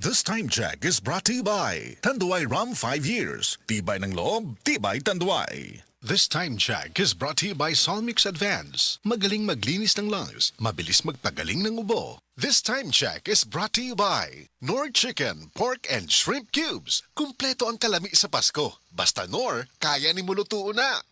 This time check is brought to you by Tanduay Rum 5 years. Tibay ng loob, tibay Tanduay. This time check is brought to you by Solmix Advance. Magaling maglinis ng lungs, mabilis magpagaling ng ubo. This time check is brought to you by Nord Chicken, Pork and Shrimp Cubes. Kumpleto ang kalami sa Pasko. Basta Nor, kaya ni mulutuo na.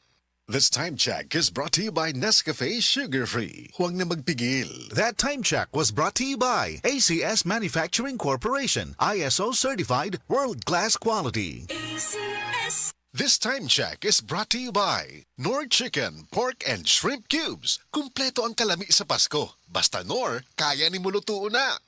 This time check is brought to you by Nescafe Sugar Free. Huwag na magpigil. That time check was brought to you by ACS Manufacturing Corporation. ISO certified world-class quality. ACS. This time check is brought to you by Nord Chicken, Pork and Shrimp Cubes. Kumpleto ang kalami sa Pasko. Basta Nor, kaya ni mulutuo na.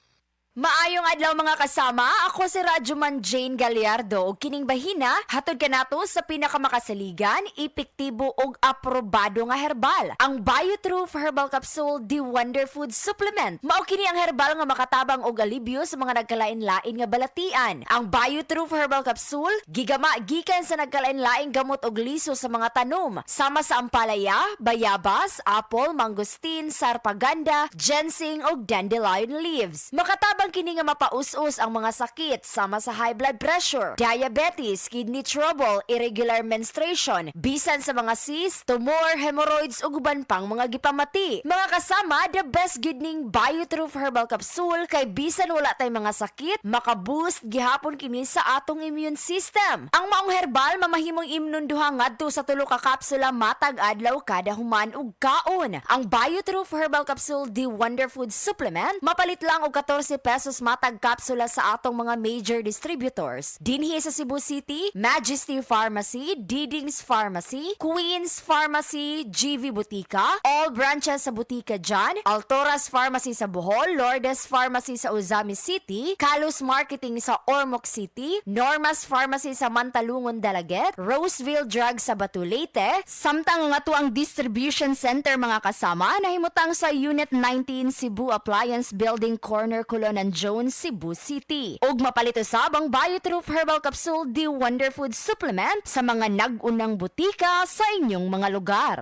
Maayong adlaw mga kasama, ako si Radyoman Jane Gallardo ug kining bahina hatod kanato sa pinakamakasaligan, epektibo ug aprobado nga herbal, ang Biotroof Herbal Capsule The Wonder Food Supplement. Mao kini ang herbal nga makatabang og alibyo sa mga nagkalain-lain nga balatian. Ang Biotroof Herbal Capsule gigama gikan sa nagkalain-laing gamot og liso sa mga tanom, sama sa ampalaya, bayabas, apple, mangosteen, sarpaganda, ginseng ug dandelion leaves. Makatabang kini nga mapaus-us ang mga sakit sama sa high blood pressure, diabetes, kidney trouble, irregular menstruation, bisan sa mga cyst, tumor, hemorrhoids ug uban pang mga gipamati. Mga kasama, the best good ning Biotroof Herbal Capsule kay bisan wala tay mga sakit, makaboost gihapon kini sa atong immune system. Ang maong herbal mamahimong imnunduha ngadto sa 3 ka kapsula matag adlaw kada human ug kaon. Ang Biotroof Herbal Capsule The Wonder Food Supplement mapalit lang og 14 pesos matag kapsula sa atong mga major distributors. Dinhi sa Cebu City, Majesty Pharmacy, Didings Pharmacy, Queens Pharmacy, GV Butika, all branches sa Butika dyan, Altoras Pharmacy sa Bohol, Lourdes Pharmacy sa Uzami City, Kalus Marketing sa Ormoc City, Normas Pharmacy sa Mantalungon, Dalaget, Roseville Drug sa Batu Leyte, samtang nga to ang distribution center mga kasama na himutang sa Unit 19 Cebu Appliance Building Corner, Colonan Jones, Cebu City. Ug mapalit usab ang Biotroof Herbal Capsule The Wonder Food Supplement sa mga nag-unang butika sa inyong mga lugar.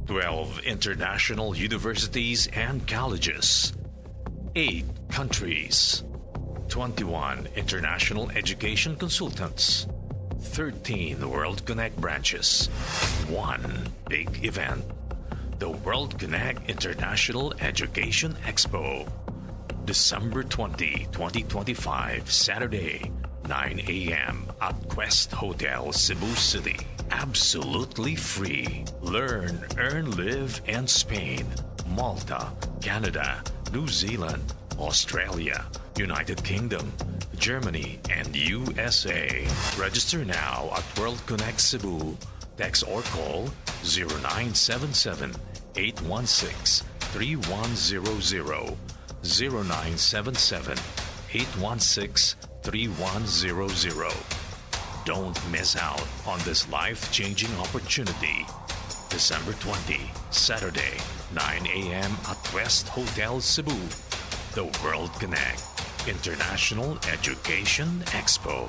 12 international universities and colleges, 8 countries, 21 international education consultants, 13 World Connect branches, 1 big event, the World Connect International Education Expo. December 20, 2025, Saturday, 9 a.m. at Quest Hotel, Cebu City. Absolutely free. Learn, earn, live in Spain, Malta, Canada, New Zealand, Australia, United Kingdom, Germany, and USA. Register now at World Connect Cebu. Text or call 0977 816 3100. 0977-816-3100. Don't miss out on this life-changing opportunity. December 20, Saturday, 9 a.m. at West Hotel Cebu. The World Connect International Education Expo.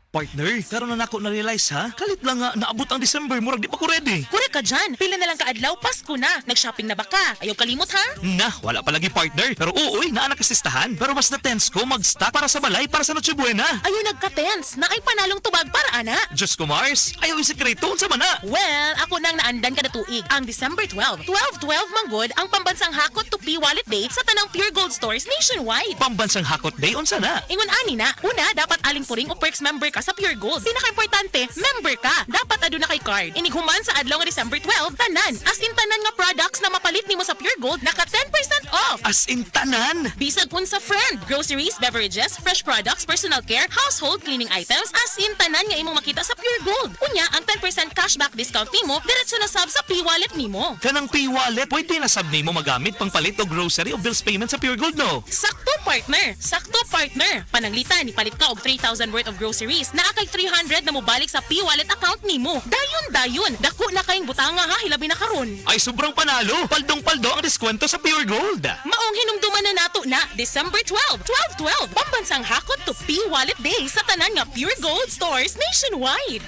Partner, karon na nako na-realize ha? Kalit lang nga, naabot ang December, murag di pa ko ready. Correct ka dyan. Pila na lang kaadlaw, Pasko na. Nag-shopping na ba ka? Ayaw kalimot ha? Na, wala pa lagi partner. Pero uuy, naanak kasistahan. Pero mas na-tense ko mag-stock para sa balay, para sa Noche Buena. Ayaw nagka-tense na ay panalong tubag para ana. Diyos ko Mars, ayaw isikreto, unsa man na. Well, ako nang naandan kada tuig. Ang December 12, 12-12 manggod ang pambansang Hakot Tupi Wallet Day sa tanang Pure Gold stores nationwide. Pambansang Hakot Day, unsa na? Ingon ani na, una, dapat aling puring o perks member ka sa Pure Gold. Pinaka-importante, member ka. Dapat aduna kay card. Inighuman sa adlaw nga December 12, tanan. As in tanan nga products na mapalit nimo sa Pure Gold, naka 10% off. As in tanan. Bisag unsa friend, groceries, beverages, fresh products, personal care, household cleaning items, as in tanan nga imong makita sa Pure Gold. Unya, ang 10% cashback discount nimo, diretso na sab sa P-Wallet nimo. Kanang P-Wallet, pwede na sab nimo magamit pang palit o grocery o bills payment sa Pure Gold, no? Sakto partner. Sakto partner. Pananglitan, ipalit ka og 3,000 worth of groceries stores, naa kay 300 na mobalik sa P-Wallet account nimo. Dayon, dako na kayong butanga ha, hilabi na karon. Ay sobrang panalo. Paldong-paldo ang diskwento sa Pure Gold. Maong hinumduman na nato na December 12, 12-12, pambansang hakot to P-Wallet Day sa tanan nga Pure Gold stores nationwide.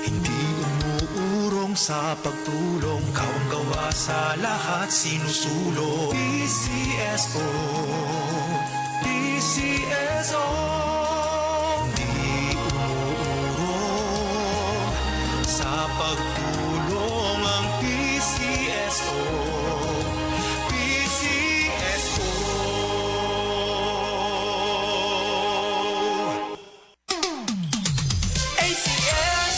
Hindi umuurong sa pagtulong, kaong gawa sa lahat sinusulong. PCSO, PCSO. Hindi umuurong sa pagtulong ang PCSO, PCSO. ACS.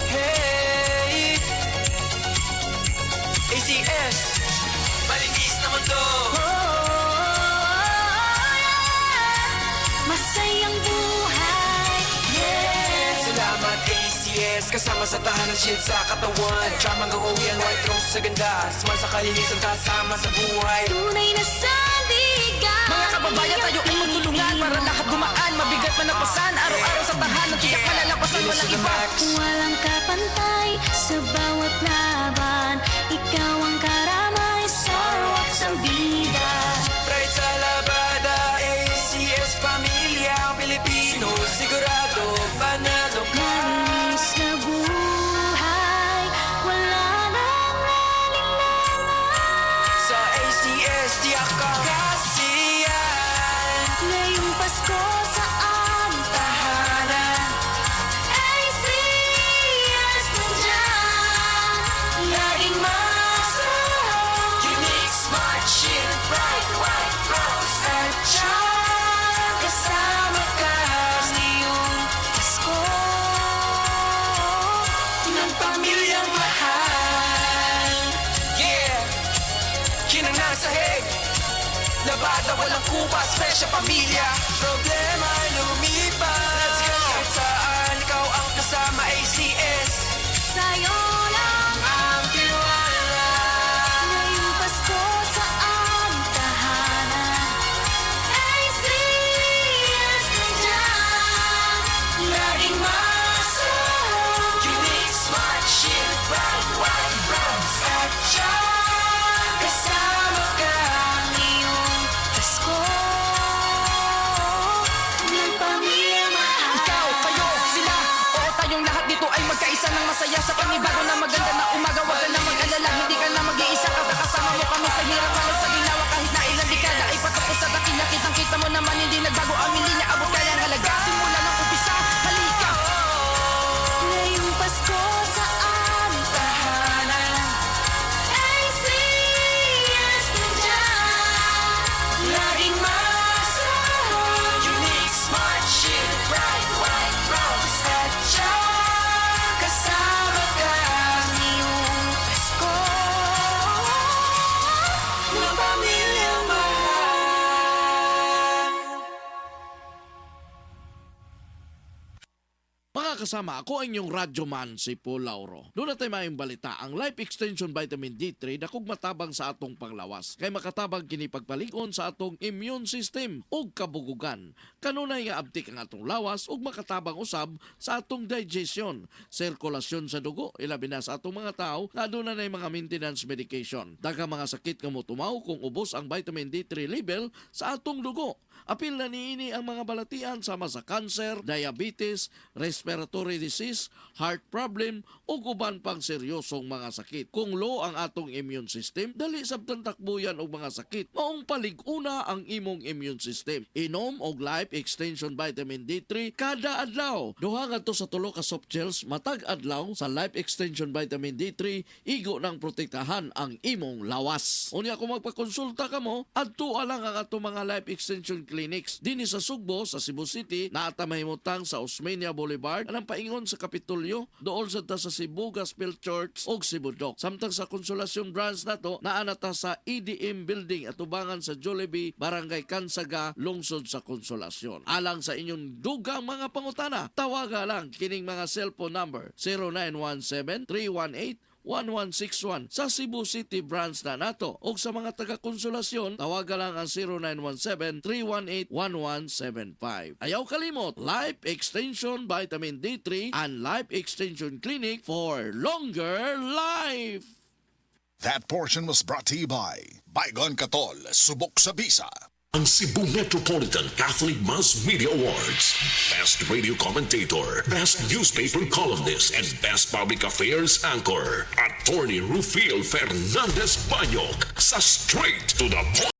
Hey, ACS, malinis na mundo. Masayang buhay. Salamat ACS, kasama sa tahanan, shield sa katawan. Tramang gawin, white rose sa ganda. Smile sa kalinisan, kasama sa buhay. Tunay na sandigan. Mga kababayan, tayo ay magtulungan para lahat gumaan. Mabigat man ang pasan, araw-araw sa tahanan. Tiyak malalampasan, walang iba. Walang kapantay sa bawat laban. Ikaw ang karamay sa waksang bida. Pride sa labada, ACS pamilya Pilipino. Sigurado, panalo ka. Malinis na buhay. Wala nang alinlangan. Sa ACS, tiyak ka kasiyan. Ngayong Pasko sa aming tahanan. ACS nandiyan. Laging masarap. Unique, smart, shield, bright, white, rose. At siyang kasama ka ngayong Pasko Ng pamilyang mahal. Yeah, kinanang sahig. Labada, walang kupas, presya, pamilya. Problema lumipas. Kahit saan, ikaw ang kasama, ACS. sa'yo lang. Ang tiwala. Ngayong Pasko sa aming tahanan. ACS nandiyan. Laging masarap. Unique, smart, shield, bright, white, rose. At siyang kasama ka. Ngayong Pasko ng pamilyang mahal. Ikaw, kayo, sila, o tayong lahat dito ay magkaisa ng masaya sa panibago na maganda na umaga. Huwag ka na mag-alala, hindi ka na mag-iisa. Kasama mo kami sa hirap, halos sa ginawa. Kahit na ilang dekada ay patapos sa dating nakitang kita mo naman hindi nagbago ang linya. Abot kaya ang halaga, simula ng umpisa, halika. Ngayong Pasko sa aming tahanan. ACS nandiyan. Laging masarap. Unique, smart, shield, bright, white, rose. At siyang kasama ka. Ngayong Pasko Ng pamilyang mahal. Mga kasama, ako ang inyong radyoman si Paul Lauro. Doon natin mayong balita, ang Life Extension Vitamin D3 dakog matabang sa atong panglawas. Kay makatabang kini pagpalingon sa atong immune system ug kabugugan. Kanunay nga abtik ang atong lawas ug makatabang usab sa atong digestion, sirkulasyon sa dugo, ilabi na sa atong mga tao na aduna nay mga maintenance medication. Daghang mga sakit nga motumaw kung ubos ang vitamin D3 level sa atong dugo. Apil na niini ang mga balatian sama sa cancer, diabetes, respiratory disease, heart problem o uban pang seryosong mga sakit. Kung low ang atong immune system, dali sabtan takbuyan og mga sakit. Maong palig-una ang imong immune system. Inom og Life Extension Vitamin D3 kada adlaw. Duha ngadto sa 3 ka soft gels matag adlaw sa Life Extension Vitamin D3 igo nang protektahan ang imong lawas. Unya kung magpakonsulta ka mo, adto lang ang atong mga Life Extension clinics. Dini sa Sugbo, sa Cebu City, naata mahimutang sa Osmeña Boulevard, anang paingon sa Kapitolyo, dool sa ta sa Cebu Gospel Church o Cebu Doc. Samtang sa Consolacion branch nato, naanata sa EDM Building at ubangan sa Jollibee, Barangay Kansaga, lungsod sa Consolacion. Alang sa inyong dugang mga pangutana, tawaga lang kining mga cellphone number 0917-318-1161 sa Cebu City branch na nato. O sa mga taga-Konsolasyon, tawaga lang ang 0917-318-1175. Ayaw kalimot, Life Extension Vitamin D3 and Life Extension Clinic for longer life. That portion was brought to you by Baygon Katol, Subok sa Bisa. Ang Cebu Metropolitan Catholic Mass Media Awards. Best Radio Commentator, Best Newspaper Columnist, and Best Public Affairs Anchor. Attorney Rufil Fernandez Banyok sa Straight to the Point.